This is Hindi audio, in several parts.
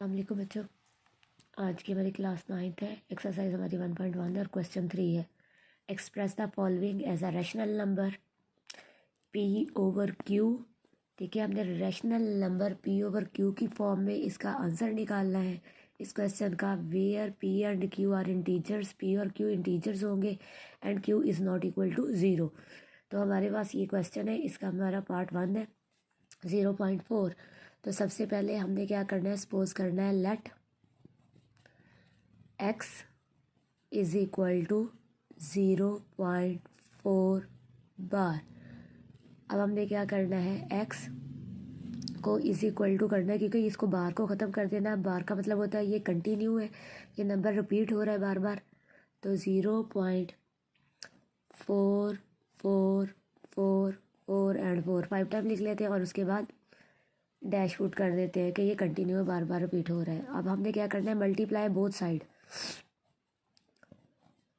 वालेकुम बच्चों, आज की हमारी क्लास 9th है। एक्सरसाइज हमारी 1.1 है और क्वेश्चन 3 है। Express the following as a rational number p over q। ठीक है, हमने rational number p over q की फॉर्म में इसका आंसर निकालना है इस क्वेश्चन का। Where p and q are integers, p और q इंटीजर्स होंगे and q is not equal to 0। तो हमारे पास ये क्वेश्चन है, इसका हमारा पार्ट 1 है 0.4। तो सबसे पहले हमने क्या करना है, सपोज करना है let x is equal to 0.4 bar. अब हमने क्या करना है, x को इज़ इक्वल टू करना है, क्योंकि इसको बार को ख़त्म कर देना है। बार का मतलब होता है ये कंटिन्यू है, ये नंबर रिपीट हो रहा है बार बार। तो 0.444 एंड 4 5 टाइम लिख लेते हैं और उसके बाद डैश पुट कर देते हैं कि ये कंटिन्यू बार बार रिपीट हो रहा है। अब हमने क्या करना है, multiply both side,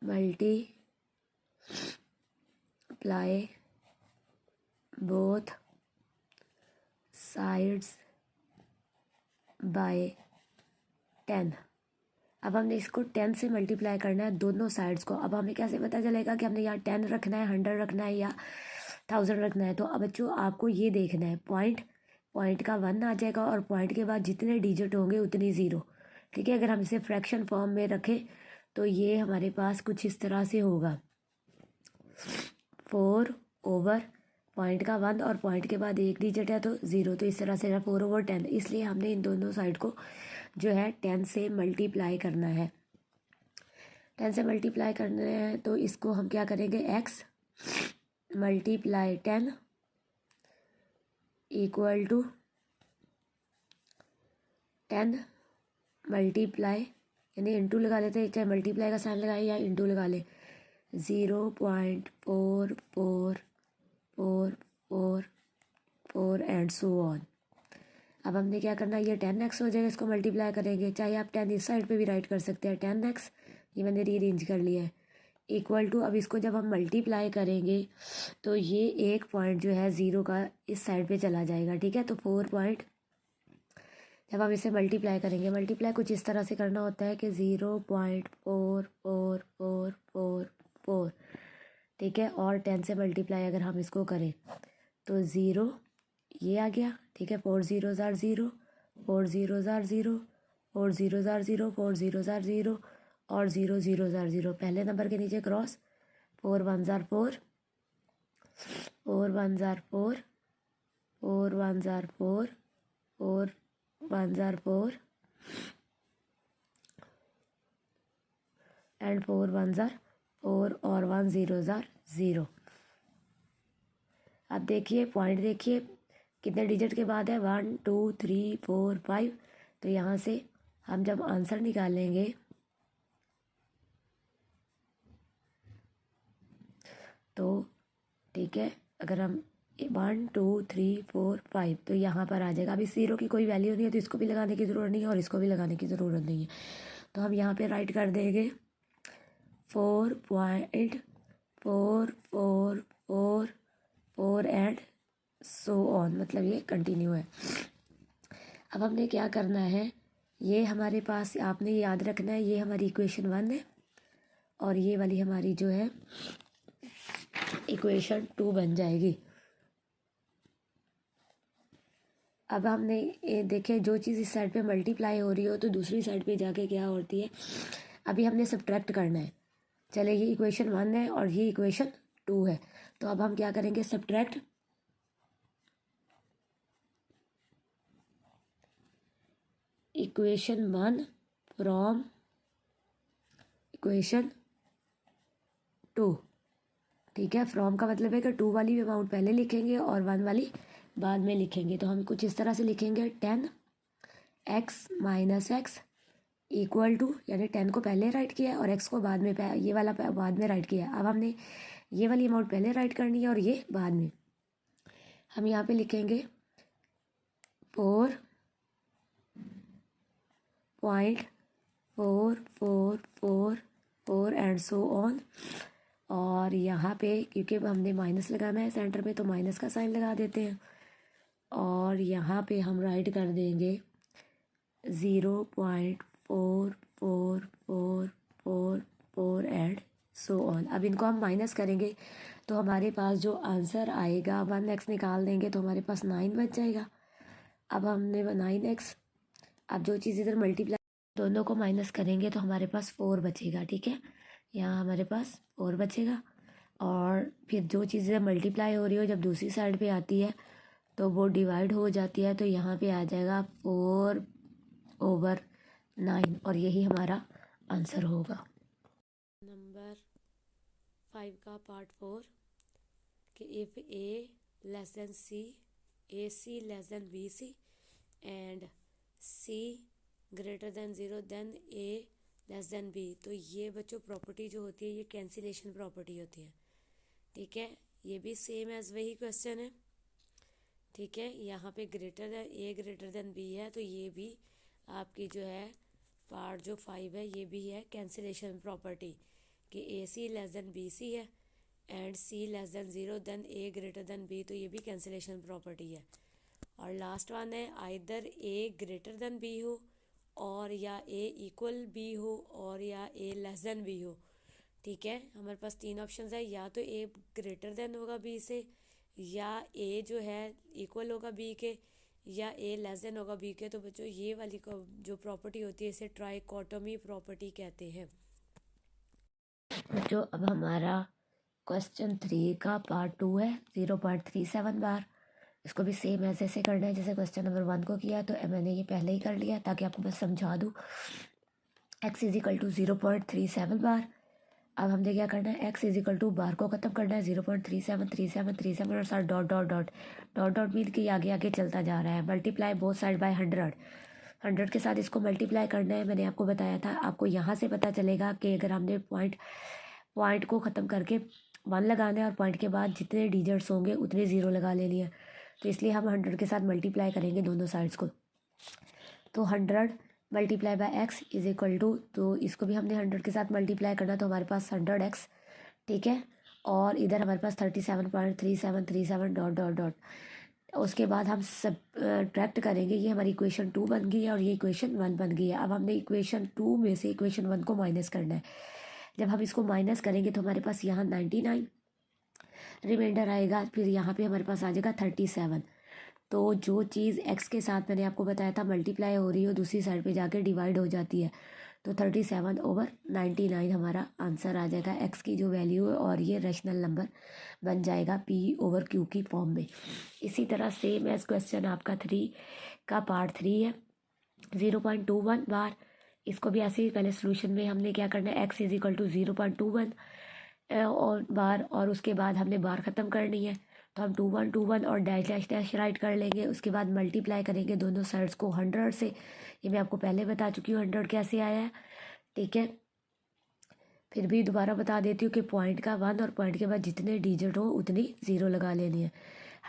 multiply both sides by 10। अब हमने इसको 10 से मल्टीप्लाई करना है दोनों साइड्स को। अब हमें कैसे पता चलेगा कि हमने यहाँ 10 रखना है, 100 रखना है या 1000 रखना है। तो अब बच्चों आपको ये देखना है, पॉइंट का 1 आ जाएगा और पॉइंट के बाद जितने डिजिट होंगे उतनी 0। ठीक है, अगर हम इसे फ्रैक्शन फॉर्म में रखें तो ये हमारे पास कुछ इस तरह से होगा, 4 ओवर पॉइंट का 1 और पॉइंट के बाद एक डिजिट है तो 0। तो इस तरह से 4 ओवर 10। इसलिए हमने इन दोनों साइड को जो है 10 से मल्टीप्लाई करना है। 10 से मल्टीप्लाई करना है तो इसको हम क्या करेंगे, x multiply 10 equal to 10 multiply, यानी इंटू लगा लेते हैं, चाहे मल्टीप्लाई का साइन लगाए या इंटू लगा ले, 0.4444 एंड सो ऑन। अब हमने क्या करना है, ये 10x हो जाएगा, इसको मल्टीप्लाई करेंगे। चाहे आप 10 इस साइड पे भी राइट कर सकते हैं, 10x ये मैंने रीअरेंज कर लिया है, इक्वल टू, अब इसको जब हम मल्टीप्लाई करेंगे तो ये एक पॉइंट जो है 0 का इस साइड पे चला जाएगा। ठीक है, तो 4 पॉइंट, जब हम इसे मल्टीप्लाई करेंगे, मल्टीप्लाई कुछ इस तरह से करना होता है कि 0.4444, ठीक है, और 10 से मल्टीप्लाई अगर हम इसको करें तो 0 ये आ गया। ठीक है, 4 0 ज़ार 0, 4 0 ज़ार 0, 4 0 ज़ार 0, 4 0 ज़ार 0 और 0 0 ज़ार 0। पहले नंबर के नीचे cross, 4 1 tsar 4, 4 1 tsar 4, 4 1 tsar 4, 4 1 tsar 4 and 4 1 ज़ार 4 और 1 0 ज़ार 0। अब देखिए पॉइंट, देखिए कितने डिजिट के बाद है, 1 2 3 4 5। तो यहाँ से हम जब आंसर निकालेंगे तो ठीक है, अगर हम 1 2 3 4 5 तो यहाँ पर आ जाएगा। अभी 0 की कोई वैल्यू नहीं है तो इसको भी लगाने की ज़रूरत नहीं है और इसको भी लगाने की ज़रूरत नहीं है। तो हम यहाँ पे राइट कर देंगे 4.4444 एंड सो ऑन, मतलब ये कंटिन्यू है। अब हमने क्या करना है, ये हमारे पास आपने याद रखना है, ये हमारी इक्वेशन 1 है और ये वाली हमारी जो है इक्वेशन 2 बन जाएगी। अब हमने ये देखे, जो चीज़ इस साइड पे मल्टीप्लाई हो रही हो तो दूसरी साइड पे जाके क्या होती है, अभी हमने सब्ट्रैक्ट करना है। चले, ये इक्वेशन 1 है और ये इक्वेशन 2 है, तो अब हम क्या करेंगे, सब्ट्रैक्ट इक्वेशन 1 फ्रॉम इक्वेशन 2। ठीक है, फ्रॉम का मतलब है कि 2 वाली अमाउंट पहले लिखेंगे और 1 वाली बाद में लिखेंगे। तो हम कुछ इस तरह से लिखेंगे, 10x minus x equal to, यानी 10 को पहले राइट किया और x को बाद में, ये वाला बाद में राइट किया। अब हमने ये वाली अमाउंट पहले राइट करनी है और ये बाद में। हम यहाँ पे लिखेंगे 4.4444 एंड सो ऑन। और यहाँ पे क्योंकि हमने माइनस लगाना है सेंटर में तो माइनस का साइन लगा देते हैं और यहाँ पे हम राइट कर देंगे 0.4444 एंड सो ऑन। अब इनको हम माइनस करेंगे तो हमारे पास जो आंसर आएगा 1x निकाल देंगे तो हमारे पास 9 बच जाएगा। अब हमने 9x, अब जो चीज़ इधर मल्टीप्लाई दोनों को माइनस करेंगे तो हमारे पास 4 बचेगा। ठीक है, यहाँ हमारे पास 4 बचेगा। और फिर जो चीज़ इधर मल्टीप्लाई हो रही हो जब दूसरी साइड पे आती है तो वो डिवाइड हो जाती है, तो यहाँ पे आ जाएगा 4/9 और यही हमारा आंसर होगा। नंबर 5 का पार्ट 4 कि if A less than C, A C less than B C and C greater than 0 then A less than B. तो ये बच्चों प्रॉपर्टी जो होती है ये कैंसिलेशन प्रॉपर्टी होती है। ठीक है, ये भी सेम एज वही क्वेश्चन है। ठीक है, यहाँ पे greater than A greater than B है, तो ये भी आपकी जो है पार्ट जो 5 है ये भी है कैंसिलेशन प्रॉपर्टी कि A C less than B C है and C less than 0 then A greater than B, तो ये भी कैंसिलेशन प्रॉपर्टी है। और लास्ट वन है either A greater than B हो और या ए इक्वल बी हो और या ए लेस देन बी हो। ठीक है, हमारे पास 3 ऑप्शंस है, या तो ए ग्रेटर देन होगा बी से, या ए जो है इक्वल होगा बी के, या ए लेस देन होगा बी के। तो बच्चों ये वाली जो प्रॉपर्टी होती है इसे ट्राइकोटोमी प्रॉपर्टी कहते हैं। बच्चों अब हमारा क्वेश्चन 3 का पार्ट 2 है 0.37 बार। इसको भी सेम ऐसे करना है जैसे क्वेश्चन नंबर 1 को किया, तो मैंने ये पहले ही कर लिया ताकि आपको बस समझा दूँ। x = 0.37 बार। अब हमने क्या करना है, x = बार को ख़त्म करना है 0.373737 और साथ dot dot dot dot dot mean के आगे आगे चलता जा रहा है। मल्टीप्लाई बोथ साइड बाय 100 के साथ इसको मल्टीप्लाई करना है। मैंने आपको बताया था, आपको यहाँ से पता चलेगा कि अगर हमने पॉइंट को ख़त्म करके 1 लगाना है और पॉइंट के बाद जितने डिजिट्स होंगे उतने 0 लगा लेनी है, तो इसलिए हम 100 के साथ मल्टीप्लाई करेंगे दोनों साइड्स को। तो 100 मल्टीप्लाई बाय x = तो इसको भी हमने 100 के साथ मल्टीप्लाई करना, तो हमारे पास 100x। ठीक है, और इधर हमारे पास 37.3737 डॉट डॉट डॉट। उसके बाद हम सब ट्रैक्ट करेंगे, ये हमारी इक्वेशन 2 बन गई है और ये इक्वेशन 1 बन गई है। अब हमने इक्वेशन 2 में से इक्वेशन 1 को माइनस करना है। जब हम इसको माइनस करेंगे तो हमारे पास यहाँ 99 रिमाइंडर आएगा, फिर यहाँ पे हमारे पास आ जाएगा 37। तो जो चीज़ x के साथ मैंने आपको बताया था मल्टीप्लाई हो रही हो दूसरी साइड पे जाके डिवाइड हो जाती है, तो 37/99 हमारा आंसर आ जाएगा x की जो वैल्यू है, और ये रैशनल नंबर बन जाएगा p/q की फॉर्म में। इसी तरह सेम एज क्वेश्चन आपका 3 का पार्ट 3 है 0.21 बार। इसको भी ऐसे ही पहले सोल्यूशन में हमने क्या करना है, x = 0.21 और बार, और उसके बाद हमने बार ख़त्म करनी है, तो हम 2121 और डैश डैश डैश राइट कर लेंगे। उसके बाद मल्टीप्लाई करेंगे दोनों साइड्स को 100 से। ये मैं आपको पहले बता चुकी हूँ 100 कैसे आया है। ठीक है, फिर भी दोबारा बता देती हूँ कि पॉइंट का 1 और पॉइंट के बाद जितने डिजिट हो उतनी 0 लगा लेनी है।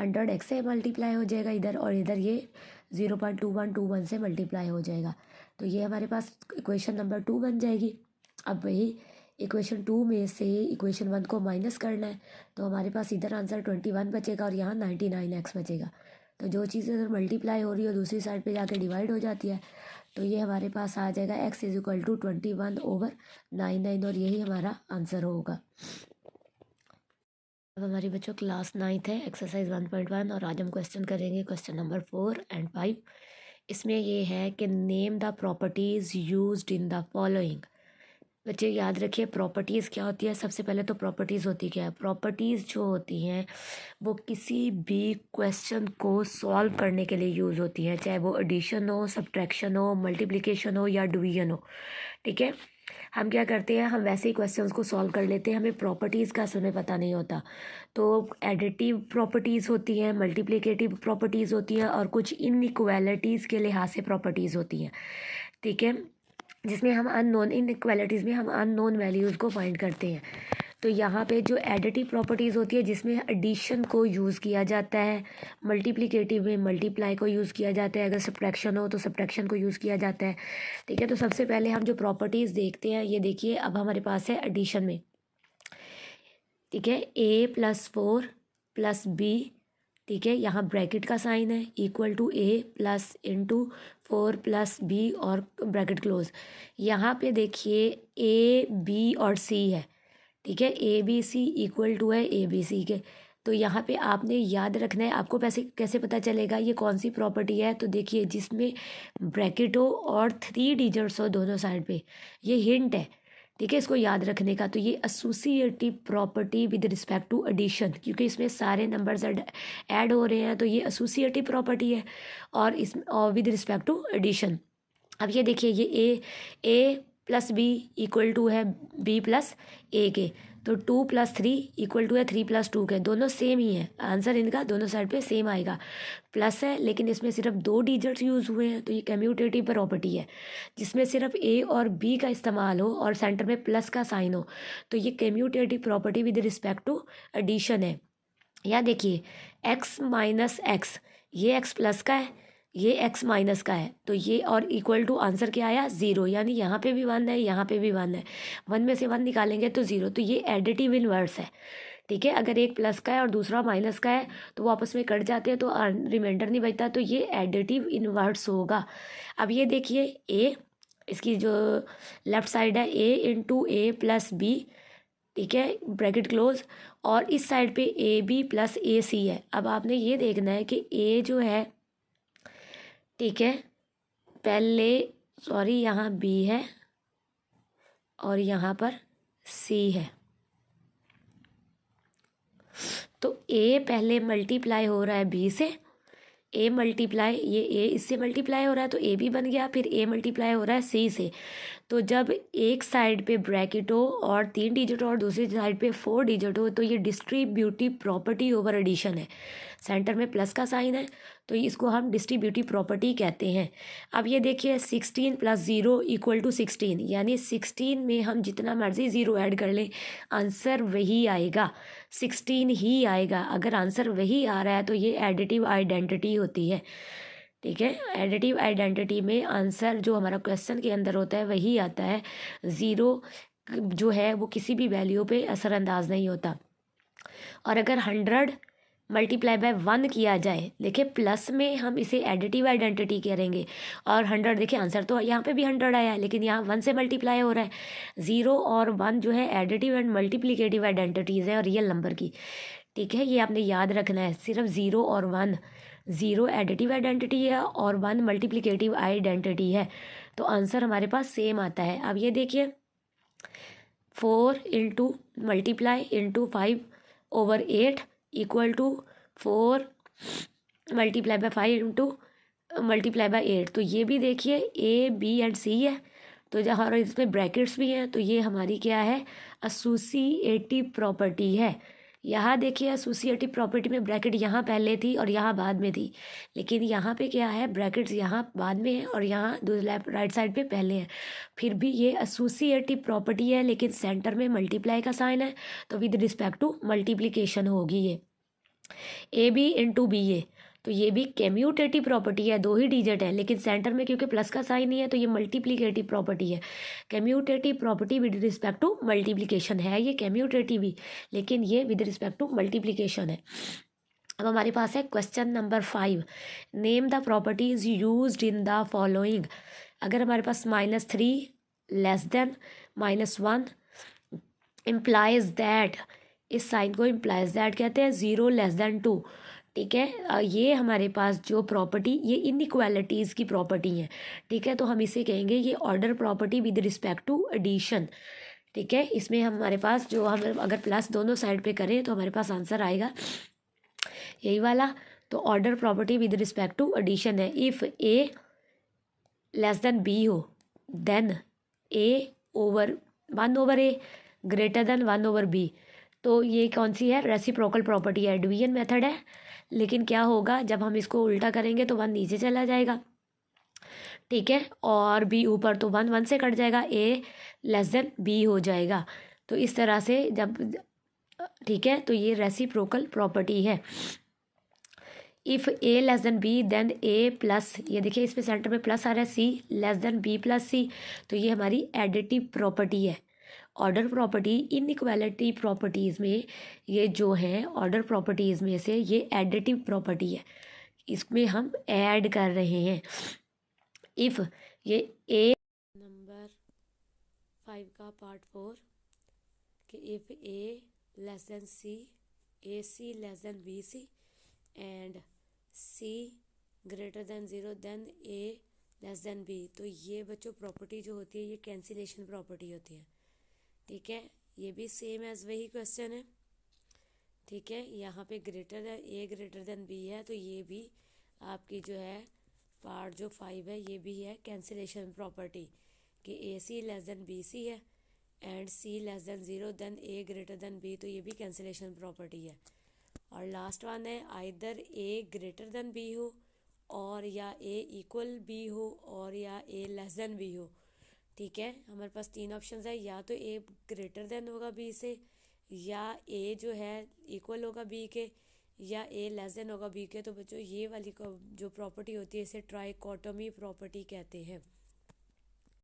100 x से मल्टीप्लाई हो जाएगा इधर, और इधर ये 0.2121 से मल्टीप्लाई हो जाएगा, तो ये हमारे पास इक्वेशन नंबर 2 बन जाएगी। अब वही इक्वेशन 2 में से इक्वेशन 1 को माइनस करना है, तो हमारे पास इधर आंसर 21 बचेगा और यहाँ 99x बचेगा। तो जो चीज़ इधर मल्टीप्लाई हो रही है दूसरी साइड पे जाके डिवाइड हो जाती है, तो ये हमारे पास आ जाएगा x = 21/99 और यही हमारा आंसर होगा। अब हमारी बच्चों क्लास 9th है एक्सरसाइज 1.1 और आज हम क्वेश्चन करेंगे क्वेश्चन नंबर 4 एंड 5। इसमें ये है कि name the properties used in the following. बच्चे याद रखिए प्रॉपर्टीज़ क्या होती है। सबसे पहले तो प्रॉपर्टीज़ होती क्या है, प्रॉपर्टीज़ जो होती हैं वो किसी भी क्वेश्चन को सॉल्व करने के लिए यूज़ होती हैं, चाहे वो एडिशन हो, सब्ट्रैक्शन हो, मल्टीप्लिकेशन हो या डिवीजन हो। ठीक है, हम क्या करते हैं, हम वैसे ही क्वेश्चंस को सॉल्व कर लेते हैं, हमें प्रॉपर्टीज़ का असल में पता नहीं होता। तो एडिटिव प्रॉपर्टीज़ होती हैं, मल्टीप्लिकेटिव प्रॉपर्टीज़ होती हैं और कुछ इनइक्वालिटीज़ के लिहाज से प्रॉपर्टीज़ होती हैं। ठीक है, जिसमें हम अननोन इनइक्वालिटीज़ में हम अननोन वैल्यूज़ को फाइंड करते हैं। तो यहाँ पे जो एडिटिव प्रॉपर्टीज़ होती है जिसमें एडिशन को यूज़ किया जाता है, मल्टीप्लिकेटिव में मल्टीप्लाई को यूज़ किया जाता है, अगर सब्ट्रैक्शन हो तो सब्ट्रैक्शन को यूज़ किया जाता है। ठीक है, तो सबसे पहले हम जो प्रॉपर्टीज़ देखते हैं, ये देखिए अब हमारे पास है एडिशन में। ठीक है, a + 4 + b ठीक है, यहाँ ब्रैकेट का साइन है, equal to A plus into 4 plus B और ब्रैकेट क्लोज। यहाँ पे देखिए ए बी और सी है, ठीक है, A B C equal to है ए बी सी के। तो यहाँ पे आपने याद रखना है, आपको पैसे कैसे पता चलेगा ये कौन सी प्रॉपर्टी है, तो देखिए जिसमें ब्रैकेट हो और 3 डिजिट्स हो दोनों साइड पे, ये हिंट है, ठीक है, इसको याद रखने का। तो ये associative property with respect to addition, क्योंकि इसमें सारे नंबर्स ऐड हो रहे हैं, तो ये एसोसिएटिव प्रॉपर्टी है, और विद रिस्पेक्ट टू एडिशन। अब ये देखिए, ये ए प्लस बी इक्वल टू है बी प्लस ए के, तो 2 प्लस 3 इक्वल टू है 3 प्लस 2 के, दोनों सेम ही है, आंसर इनका दोनों साइड पे सेम आएगा। प्लस है लेकिन इसमें सिर्फ 2 डिजिट्स यूज़ हुए हैं, तो ये कम्यूटेटिव प्रॉपर्टी है। जिसमें सिर्फ ए और बी का इस्तेमाल हो और सेंटर में प्लस का साइन हो, तो ये commutative property with respect to addition है। या देखिए एक्स माइनस एक्स, ये एक्स प्लस का है, ये एक्स माइनस का है, तो ये और इक्वल टू आंसर क्या आया 0, यानी यहाँ पे भी 1 है, यहाँ पे भी 1 है, 1 में से 1 निकालेंगे तो 0, तो ये एडिटिव इनवर्स है, ठीक है। अगर एक प्लस का है और दूसरा माइनस का है तो वो आपस में कट जाते हैं, तो रिमाइंडर नहीं बचता, तो ये एडिटिव इनवर्स होगा। अब ये देखिए ए, इसकी जो लेफ्ट साइड है ए इंटू ए प्लस बी, ठीक है, ब्रैकेट क्लोज, और इस साइड पे ए बी प्लस ए सी है। अब आपने ये देखना है कि ए जो है, ठीक है, पहले सॉरी यहाँ बी है और यहाँ पर सी है, तो ए पहले मल्टीप्लाई हो रहा है बी से, ए मल्टीप्लाई, ये ए इससे मल्टीप्लाई हो रहा है तो ए भी बन गया, फिर ए मल्टीप्लाई हो रहा है सी से। तो जब एक साइड पे ब्रैकेट हो और 3 डिजिट हो और दूसरी साइड पे 4 डिजिट हो, तो ये डिस्ट्रीब्यूटिव प्रॉपर्टी ओवर एडिशन है। सेंटर में प्लस का साइन है, तो इसको हम डिस्ट्रीब्यूटिव प्रॉपर्टी कहते हैं। अब ये देखिए 16 प्लस 0 इक्वल टू 16, यानी 16 में हम जितना मर्जी 0 ऐड कर लें आंसर वही आएगा, 16 ही आएगा। अगर आंसर वही आ रहा है तो ये एडिटिव आइडेंटिटी होती है, ठीक है। एडिटिव आइडेंटिटी में आंसर जो हमारा क्वेश्चन के अंदर होता है वही आता है, 0 जो है वो किसी भी वैल्यू पे असरअंदाज नहीं होता। और अगर 100 मल्टीप्लाई बाय 1 किया जाए, देखिए प्लस में हम इसे एडिटिव आइडेंटिटी करेंगे, और 100 देखिए आंसर तो यहाँ पे भी 100 आया है, लेकिन यहाँ 1 से मल्टीप्लाई हो रहा है। 0 और 1 जो है एडिटिव एंड मल्टीप्लिकेटिव आइडेंटिटीज़ है और रियल नंबर की, ठीक है, ये आपने याद रखना है। सिर्फ 0 और 1, 0 एडिटिव आइडेंटिटी है और 1 मल्टीप्लिकेटिव आइडेंटिटी है, तो आंसर हमारे पास सेम आता है। अब ये देखिए 4 into multiply into 5/8 equal to 4 multiply by 5 into multiply by 8, तो ये भी देखिए ए बी एंड सी है, तो जहाँ और इसमें ब्रैकेट्स भी हैं, तो ये हमारी क्या है, एसोसिएटिव प्रॉपर्टी है। यहाँ देखिए एसोसिएटिव प्रॉपर्टी में ब्रैकेट यहाँ पहले थी और यहाँ बाद में थी, लेकिन यहाँ पे क्या है, ब्रैकेट्स यहाँ बाद में है और यहाँ लेफ्ट राइट साइड पे पहले है, फिर भी ये एसोसिएटिव प्रॉपर्टी है, लेकिन सेंटर में मल्टीप्लाई का साइन है, तो विद रिस्पेक्ट टू मल्टीप्लिकेशन होगी ये ए बी इंटू बी ए। तो ये भी कम्यूटेटिव प्रॉपर्टी है, 2 ही डिजिट है, लेकिन सेंटर में क्योंकि प्लस का साइन नहीं है तो ये मल्टीप्लिकेटिव प्रॉपर्टी है। Commutative property with respect to multiplication है, ये कम्यूटेटिव ही, लेकिन ये विद रिस्पेक्ट टू मल्टीप्लिकेशन है। अब हमारे पास है question number 5, name the properties used in the following. अगर हमारे पास -3 लेस देन -1 इम्प्लाइज दैट, इस साइन को इम्प्लाइज दैट कहते हैं, 0 लेस देन 2, ठीक है। ये हमारे पास जो प्रॉपर्टी, ये इनइक्वालिटीज़ की प्रॉपर्टी है, ठीक है, तो हम इसे कहेंगे ये order property with respect to addition, ठीक है। इसमें हमारे पास जो हम अगर प्लस दोनों साइड पे करें तो हमारे पास आंसर आएगा यही वाला, तो order property with respect to addition है। If A less than B हो then A over 1/a greater than 1/b, तो ये कौन सी है, रेसिप्रोकल प्रॉपर्टी है, डिवीजन मेथड है। लेकिन क्या होगा, जब हम इसको उल्टा करेंगे तो 1 नीचे चला जाएगा, ठीक है, और बी ऊपर, तो 1 से कट जाएगा, ए लेस देन बी हो जाएगा। तो इस तरह से जब, ठीक है, तो ये रेसिप्रोकल प्रॉपर्टी है। If A less than B then A plus, ये देखिए इसमें सेंटर में प्लस आ रहा है, C less than B plus C, तो ये हमारी एडिटिव प्रॉपर्टी है। ऑर्डर प्रॉपर्टी इनइक्वालिटी प्रॉपर्टीज़ में ये जो हैं ऑर्डर प्रॉपर्टीज़ में से ये एडिटिव प्रॉपर्टी है, इसमें हम ऐड कर रहे हैं। इफ़ ये ए नंबर 5 का पार्ट 4 कि if A less than C, A C less than B C and C greater than 0 then A less than B, तो ये बच्चों प्रॉपर्टी जो होती है ये कैंसिलेशन प्रॉपर्टी होती है। ठीक है, ये भी सेम एज वही क्वेश्चन है। ठीक है, यहाँ पे ग्रेटर देन बी है, तो ये भी आपकी जो है पार्ट जो 5 है ये भी है कैंसिलेशन प्रॉपर्टी कि A C less than B C है and C less than 0 then A greater than B, तो ये भी कैंसिलेशन प्रॉपर्टी है। और लास्ट वन है either A greater than B हो और या ए इक्वल बी हो और या ए लेस देन बी हो। ठीक है, हमारे पास 3 ऑप्शन है, या तो ए ग्रेटर देन होगा बी से, या ए जो है इक्वल होगा बी के, या ए लेस देन होगा बी के। तो बच्चों ये वाली जो प्रॉपर्टी होती है इसे ट्राइकोटोमी प्रॉपर्टी कहते हैं।